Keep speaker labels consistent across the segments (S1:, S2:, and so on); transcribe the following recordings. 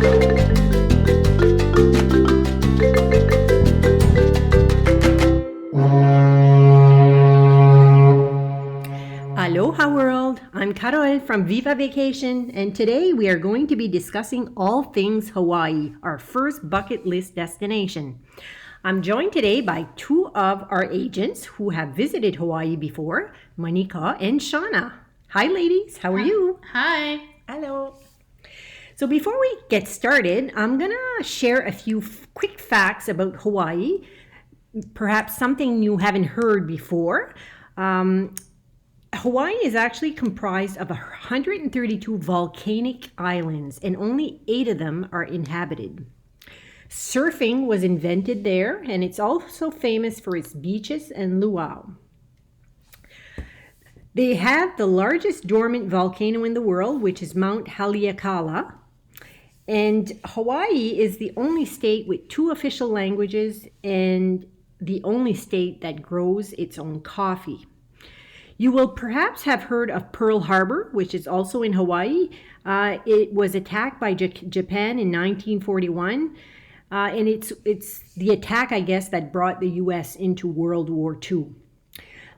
S1: Aloha world, I'm Carole from Viva Vacation, and today we are going to be discussing all things Hawaii, our first bucket list destination. I'm joined today by two of our agents who have visited Hawaii before, Monica and Shawna. Hi ladies, how are you?
S2: Hi.
S3: Hello.
S1: So before we get started, I'm going to share a few quick facts about Hawaii, perhaps something you haven't heard before. Hawaii is actually comprised of 132 volcanic islands, and only 8 of them are inhabited. Surfing was invented there, and it's also famous for its beaches and luau. They have the largest dormant volcano in the world, which is Mount Haleakala. And Hawaii is the only state with 2 official languages and the only state that grows its own coffee. You will perhaps have heard of Pearl Harbor, which is also in Hawaii. It was attacked by Japan in 1941, and it's the attack, I guess, that brought the U.S. into World War II.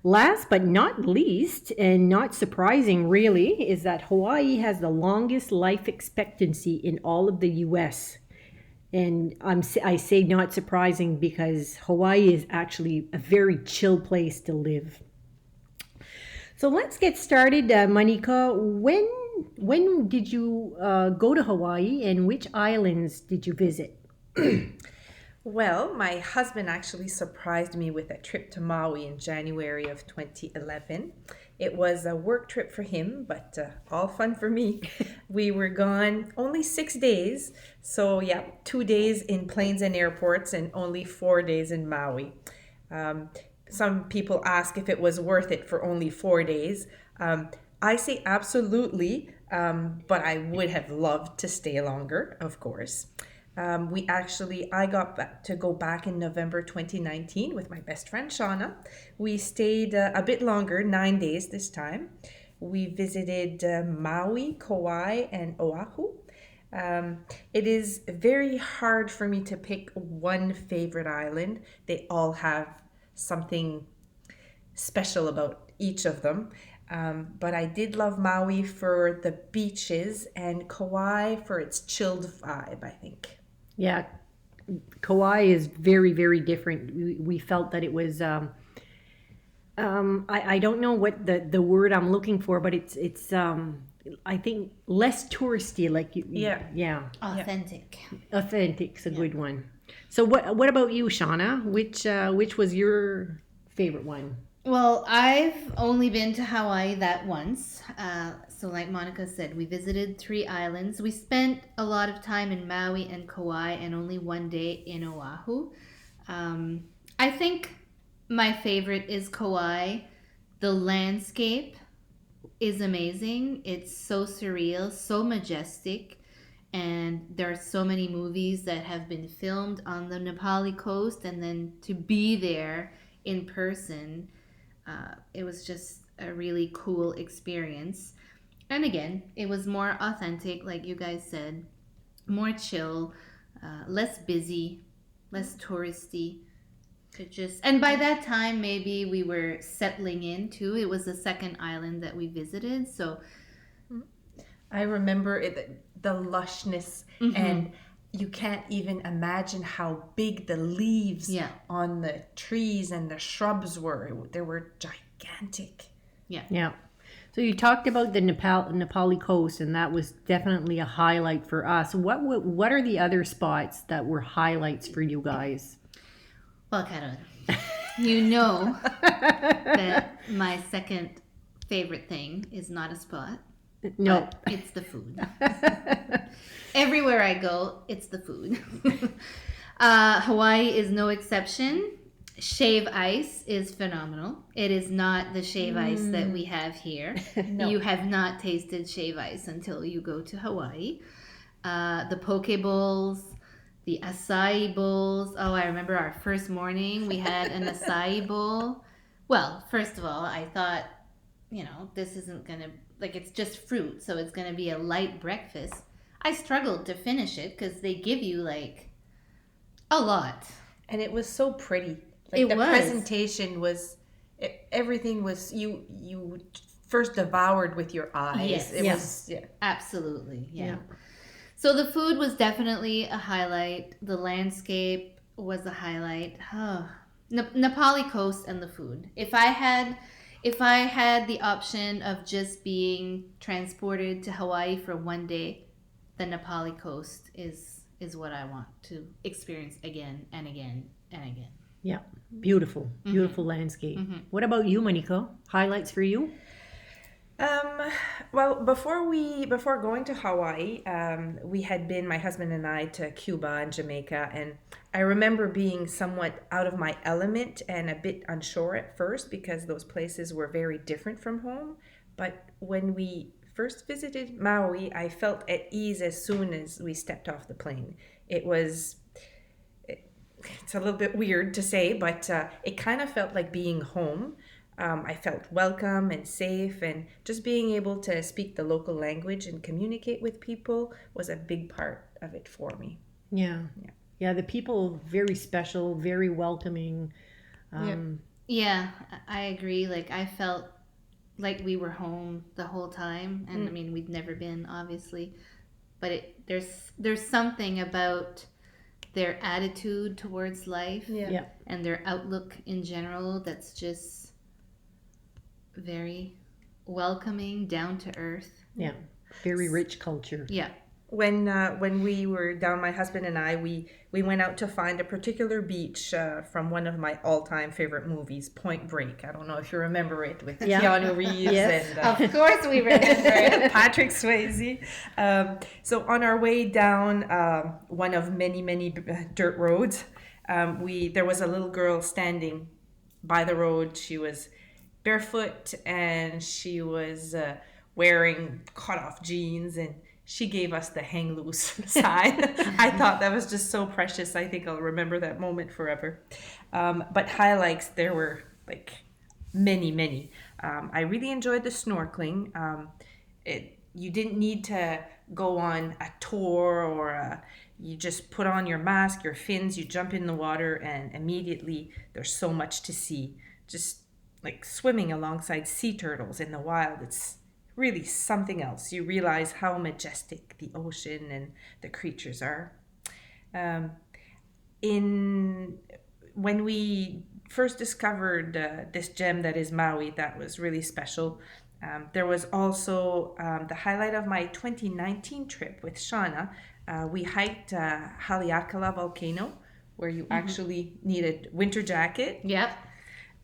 S1: Last but not least, and not surprising really, is that Hawaii has the longest life expectancy in all of the U.S. And I say not surprising because Hawaii is actually a very chill place to live. So let's get started, Monica. When did you go to Hawaii, and which islands did you visit?
S3: Well, my husband actually surprised me with a trip to Maui in January of 2011. It was a work trip for him, but all fun for me. We were gone only 6 days. So yeah, 2 days in planes and airports and only 4 days in Maui. Some people ask if it was worth it for only 4 days. I say absolutely, but I would have loved to stay longer, of course. I got to go back in November 2019 with my best friend Shawna. We stayed a bit longer, 9 days this time. We visited Maui, Kauai, and Oahu. It is very hard for me to pick one favorite island. They all have something special about each of them. But I did love Maui for the beaches and Kauai for its chilled vibe, I think.
S1: Yeah, Kauai is very, very different. We felt that it was, I don't know what the word I'm looking for, but it's I think less touristy, like yeah.
S2: Authentic.
S1: Authentic's a good one. So what about you, Shawna? Which was your favorite one?
S2: Well, I've only been to Hawaii that once. So like Monica said, we visited 3 islands. We spent a lot of time in Maui and Kauai and only 1 day in Oahu. I think my favorite is Kauai. The landscape is amazing. It's so surreal, so majestic. And there are so many movies that have been filmed on the Nepali coast, and then to be there in person, it was just a really cool experience. And again, it was more authentic, like you guys said, more chill, less busy, less touristy. And by that time, maybe we were settling in too. It was the second island that we visited, so
S3: I remember the lushness, and you can't even imagine how big the leaves on the trees and the shrubs were. They were gigantic.
S1: Yeah. So you talked about the Nepali coast, and that was definitely a highlight for us. What are the other spots that were highlights for you guys?
S2: Well, Carole, you know that my second favorite thing is not a spot.
S1: No,
S2: it's the food. Everywhere I go, it's the food. Hawaii is no exception. Shave ice is phenomenal. It is not the shave ice that we have here. No. You have not tasted shave ice until you go to Hawaii. The poke bowls, the acai bowls. Oh, I remember our first morning we had an acai bowl. Well, first of all, I thought, this isn't going to, it's just fruit, so it's going to be a light breakfast. I struggled to finish it because they give you like a lot.
S3: And it was so pretty. Like
S2: It
S3: the
S2: was.
S3: presentation was, everything was, you first devoured with your eyes.
S2: Yes.
S3: It
S1: Yeah.
S3: was, yeah.
S2: Absolutely. Yeah.
S1: Yeah.
S2: So the food was definitely a highlight. The landscape was a highlight. Nepali coast and the food. If I had the option of just being transported to Hawaii for one day, the Nepali coast is what I want to experience again and again and again.
S1: Yeah. Beautiful, beautiful landscape. What about you, Monica? Highlights for you?
S3: Well, before going to Hawaii, we had been, my husband and I, to Cuba and Jamaica, and I remember being somewhat out of my element and a bit unsure at first because those places were very different from home. But when we first visited Maui, I felt at ease as soon as we stepped off the plane. It's a little bit weird to say, but it kind of felt like being home. I felt welcome and safe, and just being able to speak the local language and communicate with people was a big part of it for me.
S1: Yeah.
S3: Yeah.
S1: Yeah, the people very special, very welcoming.
S2: Yeah, I agree. Like I felt like we were home the whole time, and I mean we'd never been, obviously, but there's something about their attitude towards life
S1: Yeah.
S2: and their outlook in general that's just very welcoming, down to earth.
S1: Yeah. Very rich culture.
S2: Yeah.
S3: When we were down, my husband and I, we went out to find a particular beach from one of my all-time favorite movies, Point Break. I don't know if you remember it, with
S1: Yeah.
S3: Keanu Reeves
S1: Yes.
S3: and
S2: Of course we remember.
S3: Patrick Swayze. So on our way down one of many dirt roads, there was a little girl standing by the road. She was barefoot and she was wearing cut-off jeans, and she gave us the hang loose sign. I thought that was just so precious. I think I'll remember that moment forever. But highlights, there were like many. I really enjoyed the snorkeling. You didn't need to go on a tour or you just put on your mask, your fins, you jump in the water, and immediately there's so much to see. Just like swimming alongside sea turtles in the wild, it's really something else. You realize how majestic the ocean and the creatures are. When we first discovered this gem that is Maui, that was really special. There was also the highlight of my 2019 trip with Shawna. We hiked Haleakala volcano, where you actually needed winter jacket.
S2: Yep.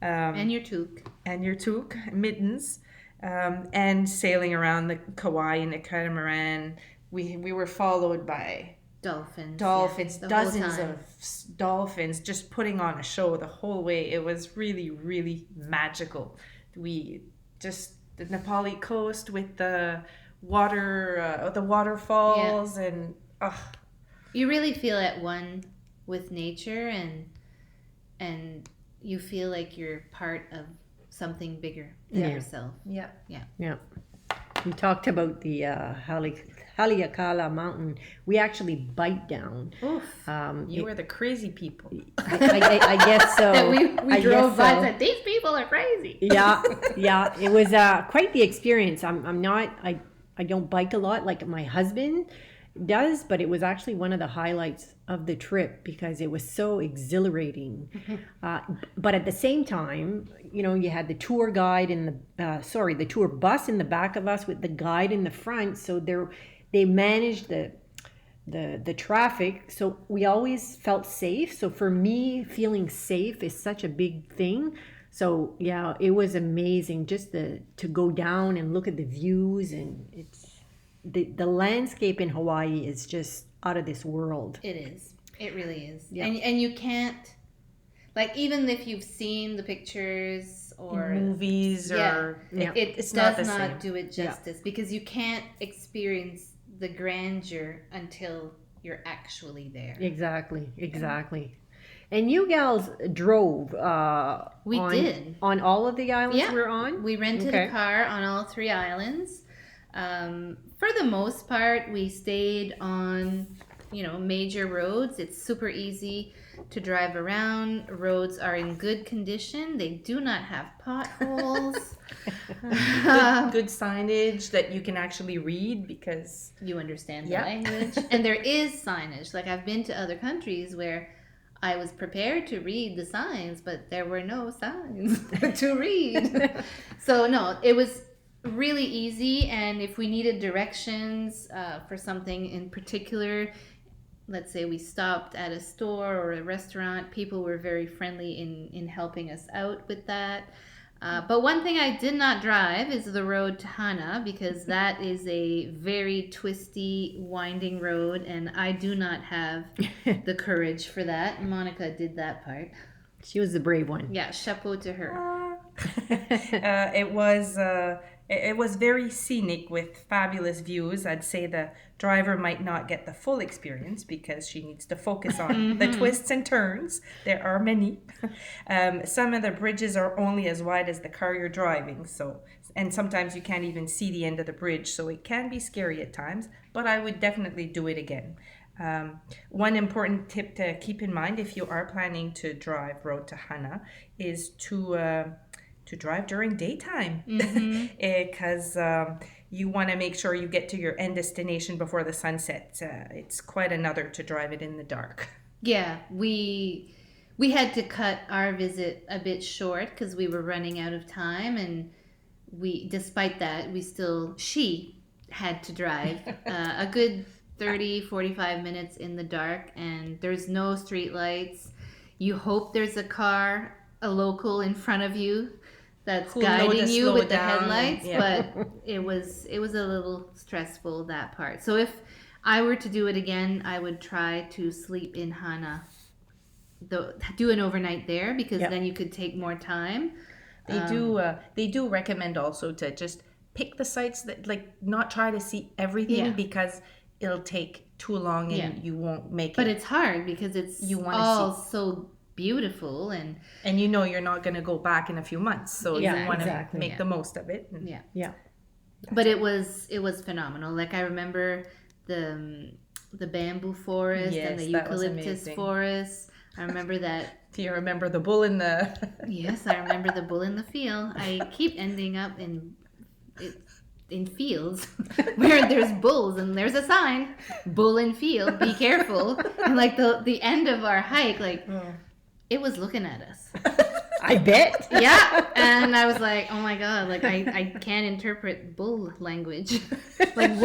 S2: And your toque.
S3: And your toque, mittens, and sailing around the Kauai in a catamaran. We were followed by
S2: Dolphins,
S3: dozens
S2: time.
S3: of dolphins, just putting on a show the whole way. It was really magical. The Nepali coast with the water, the waterfalls, and
S2: You really feel at one with nature, and you feel like you're part of something bigger than yourself.
S3: yeah.
S1: Yeah. We talked about the Haleakala mountain. We actually bite down.
S2: Oof.
S3: You were the crazy people.
S1: I guess so.
S2: That we
S1: I
S2: drove
S1: guess
S2: by
S1: so.
S2: and said, these people are crazy.
S1: Yeah. It was quite the experience. I don't bike a lot like my husband does, but it was actually one of the highlights of the trip because it was so exhilarating. But at the same time, you had the tour guide in the tour bus in the back of us with the guide in the front. So they managed the traffic, so we always felt safe. So for me, feeling safe is such a big thing. So yeah, it was amazing just to go down and look at the views, and it's the landscape in Hawaii is just out of this world.
S2: It is. It really is.
S1: Yeah.
S2: And you can't, like, even if you've seen the pictures or
S3: Movies or
S2: it
S3: it's
S2: does
S3: not the
S2: not
S3: same.
S2: do it justice because you can't experience the grandeur until you're actually there.
S1: Exactly. And you gals drove.
S2: We did.
S1: On all of the islands
S2: Yeah.
S1: we're on.
S2: We rented
S1: Okay.
S2: a car on all 3 islands. For the most part, we stayed on, major roads. It's super easy to drive around. Roads are in good condition. They do not have potholes.
S3: Good signage that you can actually read because
S2: You understand the
S3: Yeah.
S2: language. And there is signage. Like I've been to other countries where I was prepared to read the signs, but there were no signs to read. So no, it was really easy. And if we needed directions for something in particular, let's say we stopped at a store or a restaurant, people were very friendly in helping us out with that. But one thing I did not drive is the road to Hana because that is a very twisty, winding road, and I do not have the courage for that. Monica did that part.
S1: She was the brave one.
S2: Yeah, chapeau to her.
S3: it was very scenic with fabulous views. I'd say the driver might not get the full experience because she needs to focus on the twists and turns. There are many. Some of the bridges are only as wide as the car you're driving, and sometimes you can't even see the end of the bridge, so it can be scary at times, but I would definitely do it again. One important tip to keep in mind if you are planning to drive road to Hana is to drive during daytime because you want to make sure you get to your end destination before the sun sets. It's quite another to drive it in the dark.
S2: Yeah, we had to cut our visit a bit short because we were running out of time, and despite that, she had to drive a good 30-45 minutes in the dark, and there's no street lights. You hope there's a local in front of you that's guiding you with the headlights, but it was a little stressful, that part. So if I were to do it again, I would try to sleep in Hana, do an overnight there because then you could take more time.
S3: They do recommend also to just pick the sites that not try to see everything because it'll take too long and you won't make it.
S2: But it's hard because it's all so beautiful and
S3: you're not going to go back in a few months, so you want to make the most of it.
S2: But it was phenomenal. Like I remember the bamboo forest and the eucalyptus forest. I remember that.
S3: Do you remember the bull in the
S2: Yes, I remember the bull in the field. I keep ending up in fields where there's bulls and there's a sign, bull in field, be careful. And like the end of our hike, it was looking at us.
S1: I bet.
S2: Yeah. And I was like, oh my God, like I can't interpret bull language. Like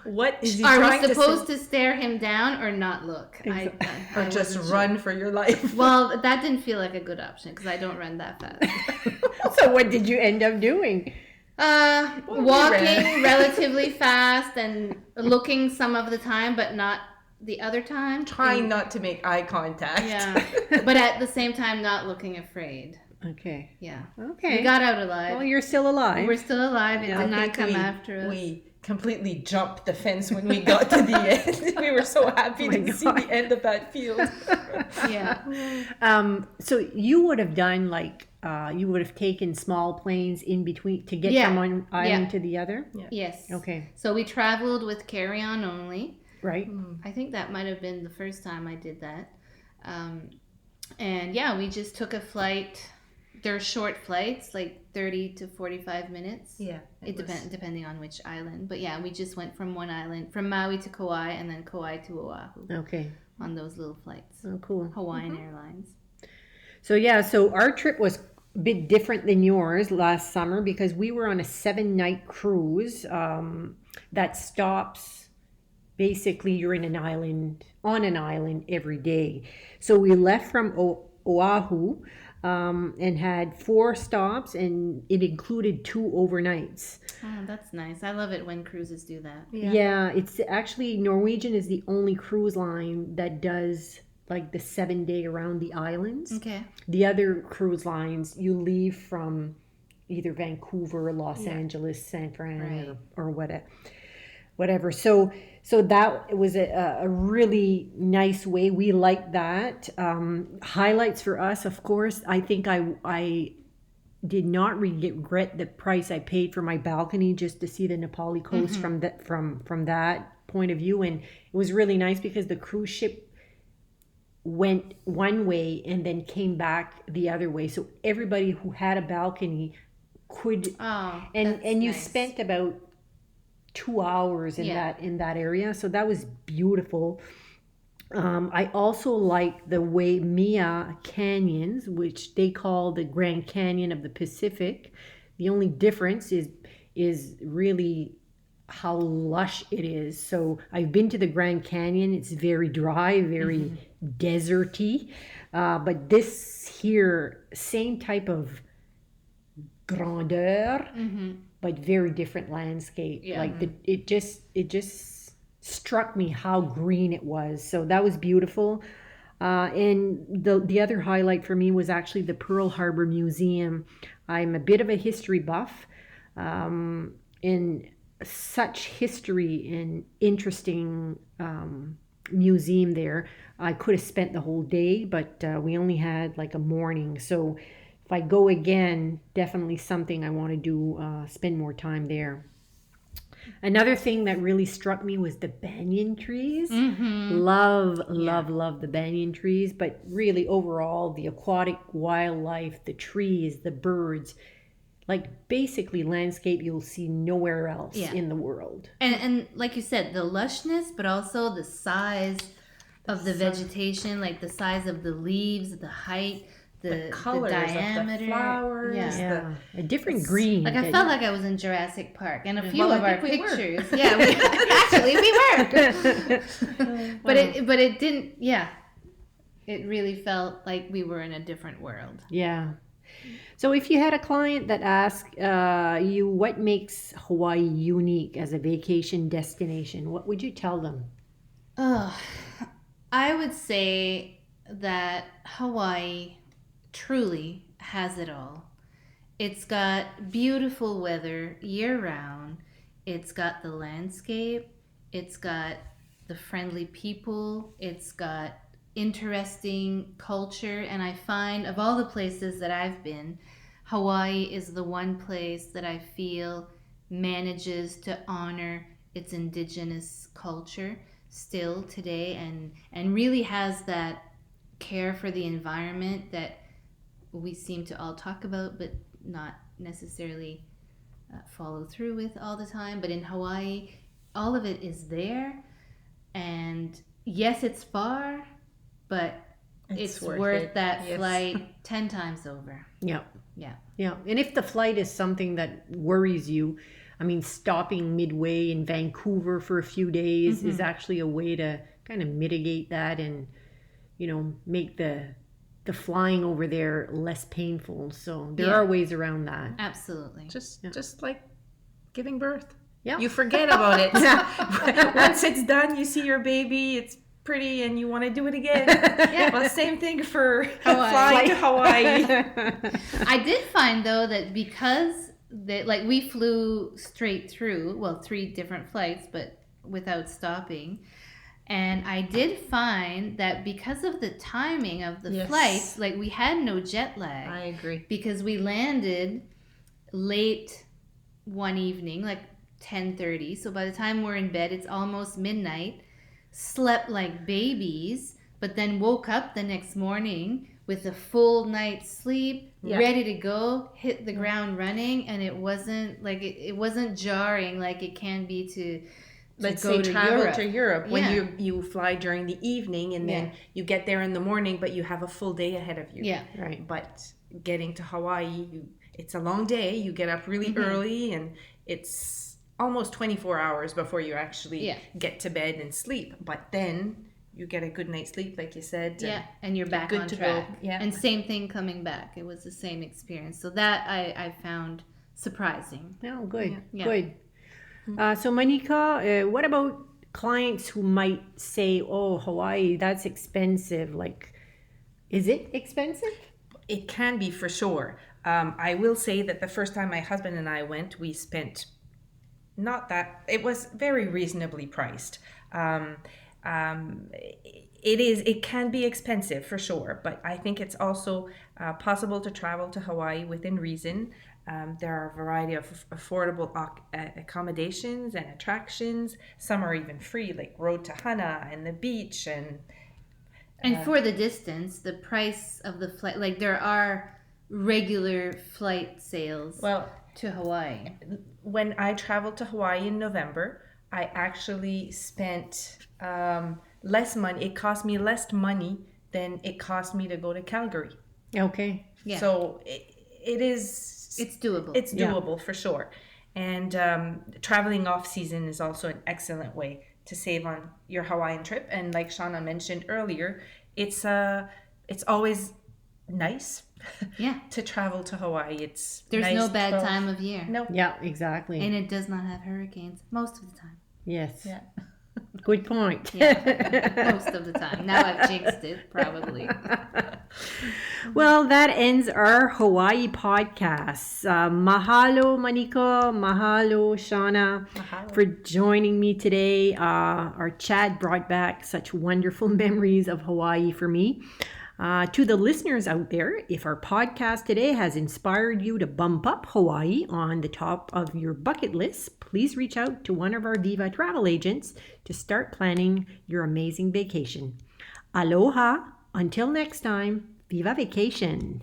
S3: what is he
S2: are
S3: trying
S2: we supposed to stare him down or not look?
S3: Or just run for your life?
S2: Well, that didn't feel like a good option because I don't run that fast.
S1: So what did you end up doing?
S2: Walking relatively fast and looking some of the time, but not the other time.
S3: Trying not to make eye contact.
S2: Yeah. But at the same time, not looking afraid.
S1: Okay.
S2: Yeah.
S1: Okay.
S2: We got out alive.
S1: Well, you're still alive.
S2: We're still alive. It did not come after us.
S3: We completely jumped the fence when we got to the end. We were so happy to see the end of that field.
S2: Yeah.
S1: So you would have done you would have taken small planes in between to get from one island to the other?
S3: Yeah.
S2: Yes.
S1: Okay.
S2: So we traveled with carry-on only.
S1: Right.
S2: I think that might have been the first time I did that. And yeah, we just took a flight. They're short flights, like 30 to 45 minutes.
S3: Yeah.
S2: Depending on which island. But yeah, we just went from one island, from Maui to Kauai, and then Kauai to Oahu.
S1: Okay.
S2: On those little flights.
S1: Oh, cool.
S2: Hawaiian Airlines.
S1: So our trip was a bit different than yours last summer because we were on a 7-night cruise that stops. Basically, you're on an island every day. So we left from Oahu and had 4 stops, and it included 2 overnights.
S2: Oh, that's nice. I love it when cruises do that.
S1: Yeah, it's actually Norwegian is the only cruise line that does like the 7-day around the islands.
S2: Okay.
S1: The other cruise lines, you leave from either Vancouver, Los Angeles, San Fran, or whatever. So that was a really nice way. We liked that. Highlights for us, of course. I think I did not regret the price I paid for my balcony just to see the Nepali coast from that point of view. And it was really nice because the cruise ship went one way and then came back the other way. So everybody who had a balcony could, and you spent about 2 hours in that area. So that was beautiful. I also like the Waimea Canyons, which they call the Grand Canyon of the Pacific. The only difference is really how lush it is. So I've been to the Grand Canyon. It's very dry, very deserty. But this here, same type of grandeur, but very different landscape. Like it just struck me how green it was. So that was beautiful. And the other highlight for me was actually the Pearl Harbor Museum. I'm a bit of a history buff. In such history and interesting museum there. I could have spent the whole day, but we only had like a morning. So if I go again, definitely something I want to do, spend more time there. Another thing that really struck me was the banyan trees. Love the banyan trees, but really overall the aquatic wildlife, the trees, the birds, like basically landscape you'll see nowhere else in the world.
S2: And like you said, the lushness, but also the size of the vegetation, like the size of the leaves, the height, the
S3: colors
S2: diameter,
S3: of the flowers,
S1: a different green.
S2: Like I felt like I was in Jurassic Park, and a few of our pictures. Yeah, actually we were. But it didn't. Yeah, it really felt like we were in a different world.
S1: Yeah. So if you had a client that asked you what makes Hawaii unique as a vacation destination, what would you tell them?
S2: I would say that Hawaii truly has it all. It's got beautiful weather year-round. It's got the landscape. It's got the friendly people. It's got interesting culture. And I find of all the places that I've been, Hawaii is the one place that I feel manages to honor its indigenous culture still today, and really has that care for the environment that we seem to all talk about but not necessarily follow through with all the time. But in Hawaii, all of it is there, and yes, it's far, but it's worth that flight 10 times over.
S1: Yeah.
S2: Yeah.
S1: And if the flight is something that worries you, I mean, stopping midway in Vancouver for a few days is actually a way to kind of mitigate that and, make the flying over there less painful. So there are ways around that.
S2: Absolutely.
S3: Just like giving birth.
S1: Yeah.
S3: You forget about it. Once it's done, you see your baby, it's pretty, and you want to do it again. Well, same thing for flying to Hawaii.
S2: I did find though that because we flew straight through, 3 different flights, but without stopping. And I did find that because of the timing of the flights, like we had no jet lag.
S3: I agree.
S2: Because we landed late one evening, like 10:30. So by the time we're in bed, it's almost midnight. Slept like babies, but then woke up the next morning with a full night's sleep, ready to go, hit the ground running, and it wasn't like it wasn't jarring like it can be to
S3: let's
S2: go
S3: say
S2: to
S3: travel
S2: Europe.
S3: to Europe when you fly during the evening and then you get there in the morning, but you have a full day ahead of you.
S2: Yeah.
S3: Right. But getting to Hawaii, it's a long day. You get up really early, and it's almost 24 hours before you actually get to bed and sleep. But then you get a good night's sleep, like you said.
S2: And you're back on track. And same thing coming back. It was the same experience. So that I found surprising.
S1: Oh, good. Good. So Monica, what about clients who might say, oh, Hawaii, that's expensive. Like, is it expensive?
S3: It can be, for sure. I will say that the first time my husband and I went, we spent it was very reasonably priced. It can be expensive for sure, but I think it's also possible to travel to Hawaii within reason. There are a variety of affordable accommodations and attractions. Some are even free, like Road to Hana and the beach.
S2: And for the distance, the price of the flight, like there are regular flight sales
S3: Well,
S2: to Hawaii.
S3: when I traveled to Hawaii in November, I actually spent less money. It cost me less money than it cost me to go to Calgary.
S1: Okay.
S2: Yeah.
S3: So it is.
S2: It's doable.
S3: It's doable for sure. And traveling off season is also an excellent way to save on your Hawaiian trip. And like Shawna mentioned earlier, it's always nice
S2: Yeah.
S3: to travel to Hawaii.
S2: There's
S3: nice
S2: no bad
S3: 12
S2: time of year.
S3: No.
S1: Yeah, exactly.
S2: And it does not have hurricanes most of the time.
S1: Yes.
S3: Yeah.
S1: Good point.
S2: Yeah. Most of the time. Now I've jinxed it, probably.
S1: Well, that ends our Hawaii podcast. Mahalo, Maniko. Mahalo, Shawna,
S3: Mahalo.
S1: for joining me today. Our chat brought back such wonderful memories of Hawaii for me. To the listeners out there, if our podcast today has inspired you to bump up Hawaii on the top of your bucket list, please reach out to one of our Viva travel agents to start planning your amazing vacation. Aloha! Until next time, Viva Vacation!